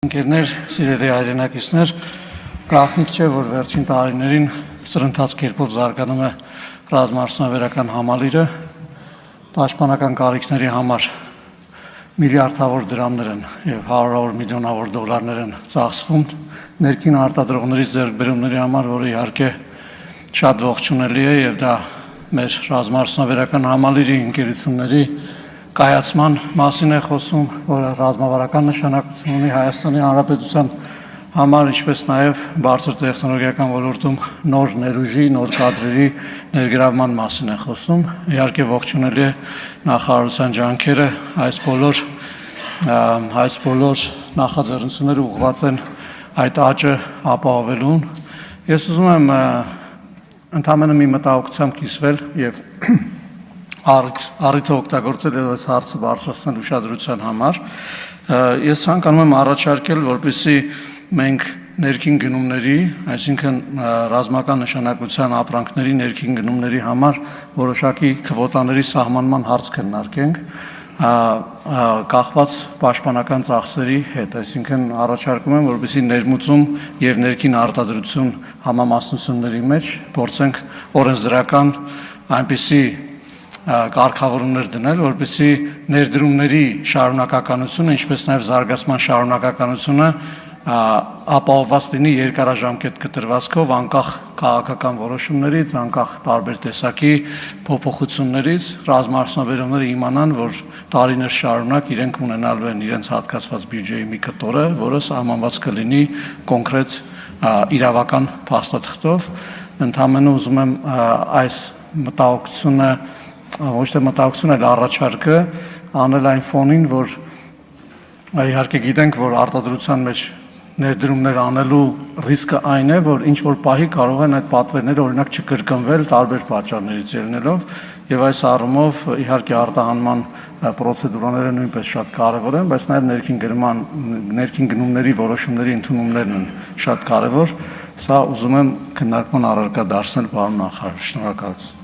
Ընկերներ, սիրելի հայրենակիցներ, գաղտնիք չէ, որ վերջին տարիներին սրընթաց կերպով զարգանում է ռազմաարդյունաբերական համալիրը, պաշտպանական կարիքների համար միլիարդավոր դրամներ են եւ հարյուրավոր միլիոնավոր դոլարներ են ծախսվում ներքին արտադրողների ձեռքբերումների համար, որը իհարկե շատ ողջունելի է եւ դա մեր ռազմաարդյունաբերական համալիրի ընկերությունների կայացման մասին է խոսում, որը ռազմավարական նշանակություն ունի Հայաստանի Հանրապետության համար, ինչպես նաև բարձր տեխնոլոգիական ոլորտում նոր ներուժի, նոր կադրերի ներգրավման մասին է խոսում։ Իհարկե ողջունելի է նախարարության ջանքերը այս բոլոր նախաձեռնությունները ուղղված են այդ աճը ապահովելուն։ Ես ուզում եմ ընդհանրապես մի մտահոգությամբ կիսվել եւ առիթը օգտագործել այս հարցը բարձրացնել ուշադրության համար։ Ես ցանկանում եմ առաջարկել, որպեսզի մենք ներքին գնումների, այսինքն ռազմական նշանակության ապրանքների ներքին գնումների համար որոշակի քվոտաների սահմանման հարց քննարկենք, կախված պաշտպանական ծախսերի հետ, այսինքն առաջարկում եմ, որպեսզի ներմուծում եւ ներքին արտադրություն համամասնությունների մեջ փորձենք օրենսդրական այնպիսի կարգավորումներ դնել, որպեսզի ներդրումների շարունակականությունը, ինչպես նաև զարգացման շարունակականությունը ապահովված լինի երկարաժամկետ կտրվածքով, անկախ քաղաքական որոշումներից, անկախ տարբեր տեսակի փոփոխություններից, ռազմաարդյունաբերողները իմանան, որ տարիներ շարունակ իրենք ունենալու են իրենց հատկացված բյուջեի մի կտորը, որը սահմանված կլինի կոնկրետ իրավական փաստաթղթով։ Ընդհանրապես ուզում եմ այս մտահոգությունը ոչ թե մտահոգություն, այլ առաջարկը անել այն ֆոնին, որ իհարկե գիտենք, որ արտադրության մեջ ներդրումներ անելու ռիսկը այն է, որ ինչ որ պահի կարող են այդ պատվերները օրինակ չկրկնվել տարբեր պատճառներից ելնելով, եւ այս առումով իհարկե արտահանման պրոցեդուրաները նույնպես շատ կարեւոր են, բայց նաեւ ներքին գնումների որոշումների ընդունումներն են շատ կարեւոր։ Սա ուզում եմ քննարկման առարկա դարձնել, պարոն նախարար, շնորհակալություն։